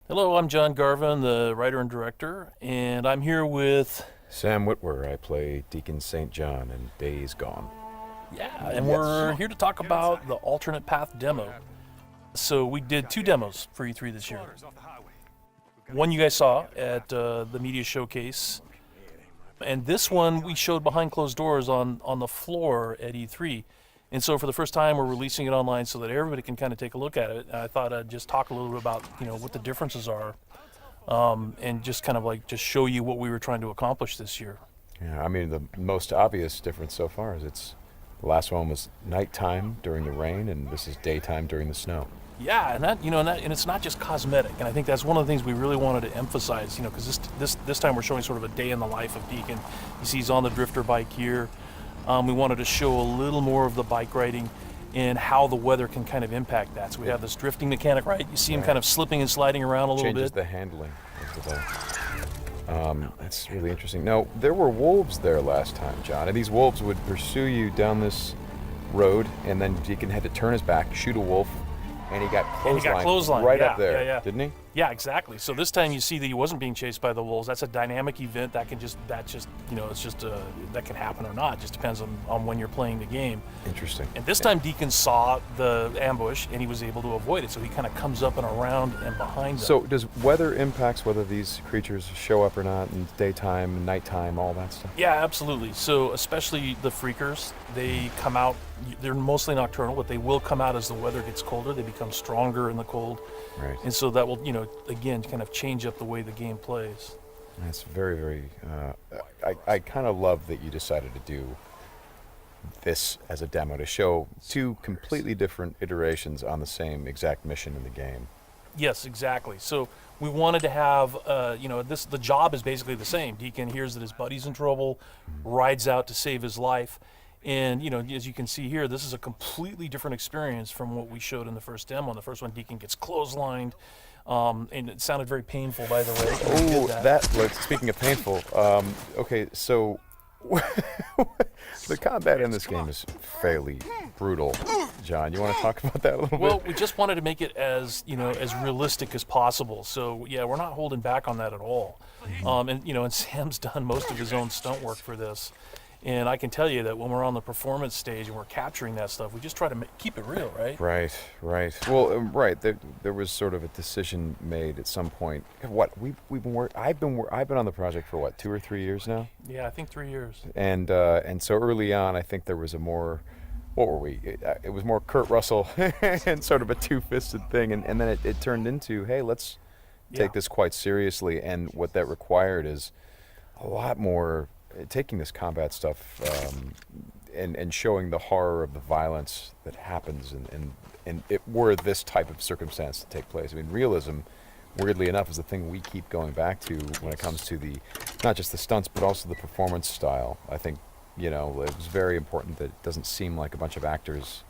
Hello, I'm John Garvin, the writer and director, and I'm here with... Sam Whitwer. I play Deacon St. John in Days Gone. Yeah, and we're here to talk about the alternate path demo. So we did 2 demos for E3 this year. One you guys saw at the media showcase, and this one we showed behind closed doors on the floor at E3. And so for the first time, we're releasing it online so that everybody can kind of take a look at it. I thought I'd just talk a little bit about, what the differences are, and just kind of just show you what we were trying to accomplish this year. Yeah, I mean, the most obvious difference so far is the last one was nighttime during the rain, and this is daytime during the snow. Yeah, and it's not just cosmetic, and I think that's one of the things we really wanted to emphasize, because this time we're showing sort of a day in the life of Deacon. You see he's on the drifter bike here. We wanted to show a little more of the bike riding and how the weather can kind of impact that. So we have this drifting mechanic, right? You see him kind of slipping and sliding around a little bit. Changes the handling of the bike. That's really interesting. Now, there were wolves there last time, John, and these wolves would pursue you down this road, and then Deacon had to turn his back, shoot a wolf, and he got clotheslined right up there, didn't he? Yeah, exactly. So this time you see that he wasn't being chased by the wolves. That's a dynamic event that can that can happen or not. It just depends on when you're playing the game. Interesting. And this time Deacon saw the ambush and he was able to avoid it. So he kind of comes up and around and behind them. So does weather impacts whether these creatures show up or not in daytime, nighttime, all that stuff? Yeah, absolutely. So especially the freakers, they come out, they're mostly nocturnal, but they will come out as the weather gets colder. They become stronger in the cold. Right. And so that will, again, kind of change up the way the game plays. That's very, very, I kind of love that you decided to do this as a demo to show 2 completely different iterations on the same exact mission in the game. Yes, exactly. So we wanted to have, the job is basically the same. Deacon hears that his buddy's in trouble, rides out to save his life. And, as you can see here, this is a completely different experience from what we showed in the first demo. In the first one, Deacon gets clotheslined, and it sounded very painful, by the way. Oh, speaking of painful, okay, so the combat in this game is fairly brutal. John, you want to talk about that a little bit? Well, we just wanted to make it as realistic as possible. So, yeah, we're not holding back on that at all. And Sam's done most of his own stunt work for this. And I can tell you that when we're on the performance stage and we're capturing that stuff, we just try to keep it real, right? Right. Well, right. There was sort of a decision made at some point. I've been on the project for 2 or 3 years now. Yeah, I think 3 years. And so early on, I think there was a more, what were we? It was more Kurt Russell and sort of a two-fisted thing, and then it turned into, hey, let's take this quite seriously. And what that required is a lot more. Taking this combat stuff and showing the horror of the violence that happens and it were this type of circumstance to take place. I mean, realism, weirdly enough, is the thing we keep going back to when it comes to not just the stunts, but also the performance style. I think, it was very important that it doesn't seem like a bunch of actors,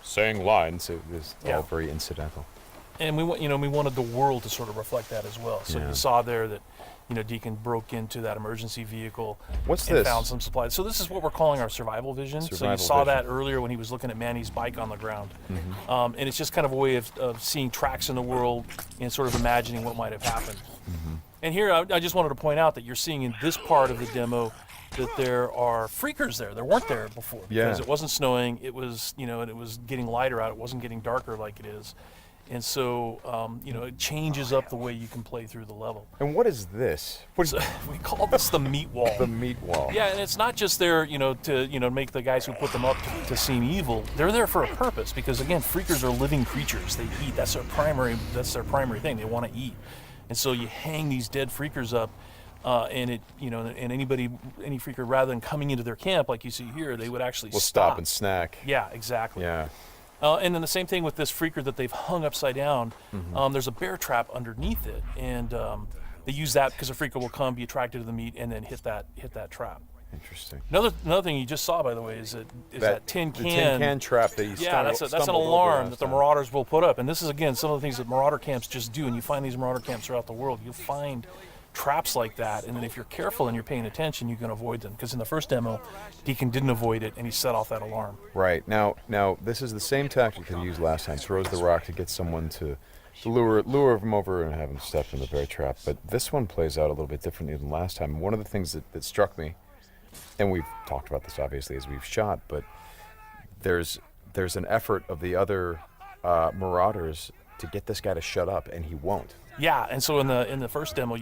saying lines. It was all very incidental. And we wanted the world to sort of reflect that as well. So you saw there that, Deacon broke into that emergency vehicle and found some supplies. So this is what we're calling our survival vision. So you saw that earlier when he was looking at Manny's bike on the ground. Mm-hmm. And it's just kind of a way of seeing tracks in the world and sort of imagining what might have happened. Mm-hmm. And here I just wanted to point out that you're seeing in this part of the demo that there are freakers there. There weren't there before because it wasn't snowing. It was, and it was getting lighter out. It wasn't getting darker like it is. And so, it changes up the way you can play through the level. And what is this? We call this the meat wall. The meat wall. Yeah, and it's not just there, to make the guys who put them up to seem evil. They're there for a purpose because, again, freakers are living creatures. They eat. That's their primary thing. They want to eat. And so you hang these dead freakers up, and any freaker, rather than coming into their camp like you see here, they would actually stop and snack. Yeah, exactly. Yeah. And then the same thing with this freaker that they've hung upside down. Mm-hmm. There's a bear trap underneath it, and they use that because a freaker will come, be attracted to the meat, and then hit that trap. Interesting. Another thing you just saw, by the way, is that tin can. The tin can trap that you that's an alarm that the marauders will put up. And this is, again, some of the things that marauder camps just do. And you find these marauder camps throughout the world. You'll find traps like that, and then if you're careful and you're paying attention, you can avoid them. Because in the first demo, Deacon didn't avoid it, and he set off that alarm. Right. Now this is the same tactic that he used last time. Throws the rock to get someone to lure him over and have him step in the bear trap. But this one plays out a little bit differently than last time. One of the things that struck me, and we've talked about this obviously as we've shot, but there's an effort of the other Marauders to get this guy to shut up, and he won't. Yeah, and so in the first demo,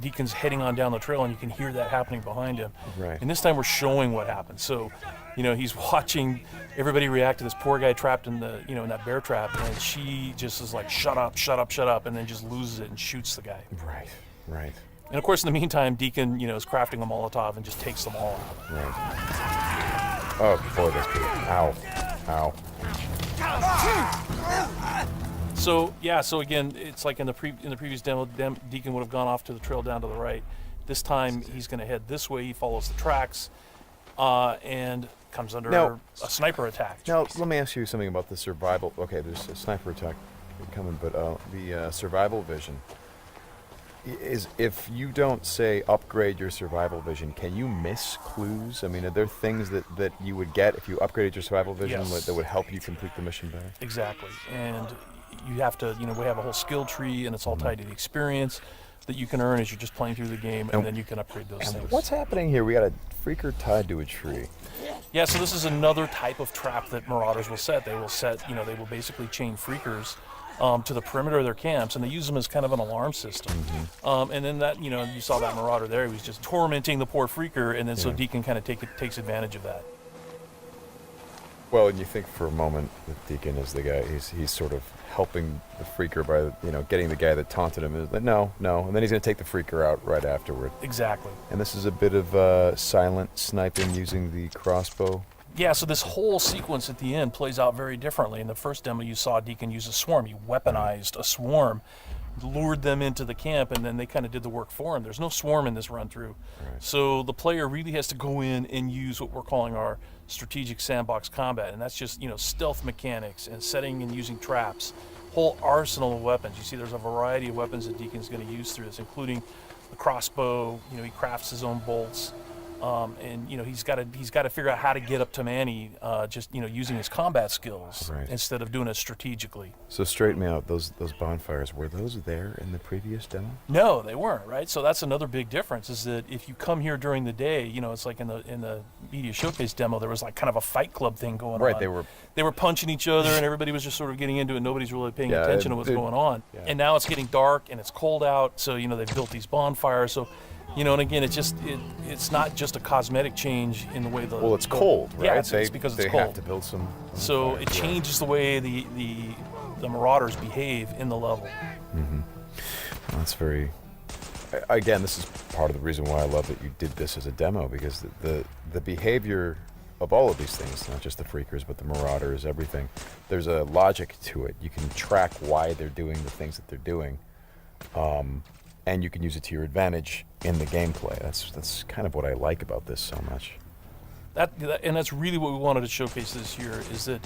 Deacon's heading on down the trail, and you can hear that happening behind him. Right. And this time we're showing what happened. So, he's watching everybody react to this poor guy trapped in the in that bear trap, and she just is like, shut up, shut up, shut up, and then just loses it and shoots the guy. Right. Right. And of course, in the meantime, Deacon is crafting a Molotov and just takes them all out. Right. Oh boy, that's good. Ow. Ow. So again, it's like in the previous demo, Deacon would have gone off to the trail down to the right. This time he's going to head this way. He follows the tracks, and comes under a sniper attack. Now let me ask you something about the survival. Okay, there's a sniper attack coming, but the survival vision is, if you don't say upgrade your survival vision, can you miss clues? I mean, are there things that you would get if you upgraded your survival vision that would help you complete the mission better? Exactly, and you have to, we have a whole skill tree, and it's all tied to the experience that you can earn as you're just playing through the game, and then you can upgrade those things. What's happening here? We got a freaker tied to a tree. Yeah, so this is another type of trap that Marauders will set. They will set, they will basically chain freakers to the perimeter of their camps, and they use them as kind of an alarm system. And then that, you saw that Marauder there. He was just tormenting the poor freaker, and then so Deacon kind of takes advantage of that. Well, and you think for a moment that Deacon is the guy. He's sort of helping the freaker by getting the guy that taunted him. Is like, no, and then he's going to take the freaker out right afterward. Exactly. And this is a bit of silent sniping using the crossbow. Yeah, so this whole sequence at the end plays out very differently. In the first demo, you saw Deacon use a swarm. He weaponized a swarm, lured them into the camp, and then they kind of did the work for him. There's no swarm in this run-through. Right. So the player really has to go in and use what we're calling our strategic sandbox combat, and that's just, stealth mechanics and setting and using traps, whole arsenal of weapons. You see there's a variety of weapons that Deacon's going to use through this, including the crossbow. He crafts his own bolts. And he's got to figure out how to get up to Manny, just using his combat skills instead of doing it strategically. So straighten me out. Those bonfires, were those there in the previous demo? No, they weren't. Right. So that's another big difference. Is that if you come here during the day, it's like in the media showcase demo, there was like kind of a fight club thing going on. Right. They were punching each other, and everybody was just sort of getting into it. Nobody's really paying attention to what's going on. Yeah. And now it's getting dark and it's cold out. So they've built these bonfires. So. And again, it's not just a cosmetic change in the way the... Well, it's cold, right? Yeah, it's because it's cold. They have to build some... So it changes the way the Marauders behave in the level. Mm-hmm. Well, that's very... Again, this is part of the reason why I love that you did this as a demo, because the behavior of all of these things, not just the freakers, but the Marauders, everything, there's a logic to it. You can track why they're doing the things that they're doing. And you can use it to your advantage in the gameplay. That's kind of what I like about this so much. And that's really what we wanted to showcase this year, is that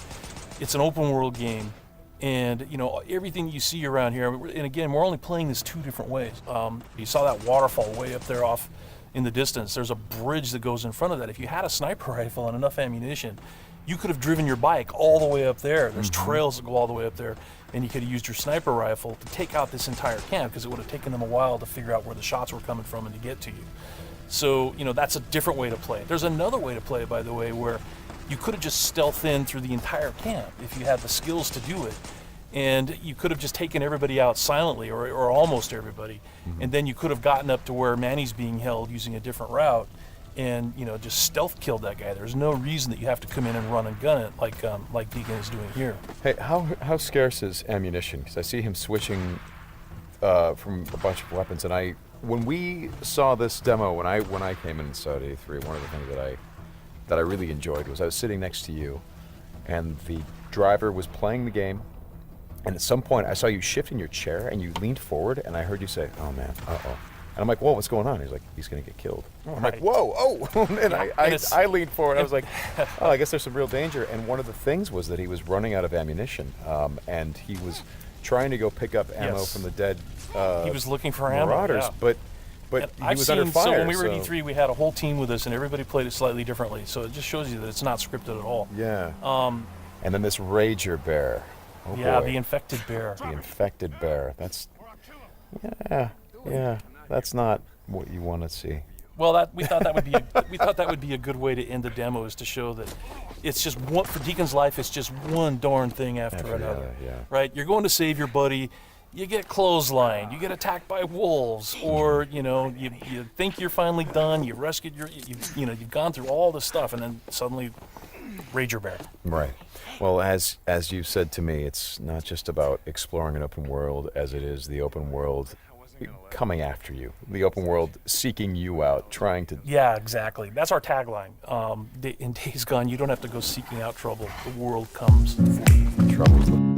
it's an open world game, and everything you see around here. And again, we're only playing this two different ways. You saw that waterfall way up there off in the distance. There's a bridge that goes in front of that. If you had a sniper rifle and enough ammunition, you could have driven your bike all the way up there. There's trails that go all the way up there. And you could have used your sniper rifle to take out this entire camp, because it would have taken them a while to figure out where the shots were coming from and to get to you. So, that's a different way to play it. There's another way to play it, by the way, where you could have just stealthed in through the entire camp if you had the skills to do it. And you could have just taken everybody out silently, or almost everybody. And then you could have gotten up to where Manny's being held using a different route, and just stealth killed that guy. There's no reason that you have to come in and run and gun it like Deacon is doing here. Hey, how scarce is ammunition? Because I see him switching from a bunch of weapons, and when we saw this demo, when I came in and saw it at A3, one of the things that I really enjoyed was I was sitting next to you, and the driver was playing the game, and at some point I saw you shift in your chair and you leaned forward, and I heard you say, "Oh man, uh-oh." And I'm like, whoa, what's going on? He's like, he's going to get killed. I'm like, whoa, oh. And I leaned forward. I was like, oh, I guess there's some real danger. And one of the things was that he was running out of ammunition. And he was trying to go pick up ammo from the dead he was looking for Marauders. ammo, But but he I've was seen, under fire. So when we were at E3, we had a whole team with us, and everybody played it slightly differently. So it just shows you that it's not scripted at all. Yeah. And then this Rager Bear. Oh yeah, boy. the infected bear. The infected bear. That's, yeah. That's not what you want to see. Well, we thought that would be a good way to end the demo, is to show that it's just one, for Deacon's life. It's just one darn thing after another. Yeah. Right? You're going to save your buddy. You get clotheslined, you get attacked by wolves, or you think you're finally done. You rescued you've gone through all this stuff, and then suddenly, Rager Bear. Right. Well, as you said to me, it's not just about exploring an open world, as it is the open world coming after you, the open world seeking you out, trying to. Yeah, exactly. That's our tagline. In Days Gone, you don't have to go seeking out trouble. The world comes for you. Trouble.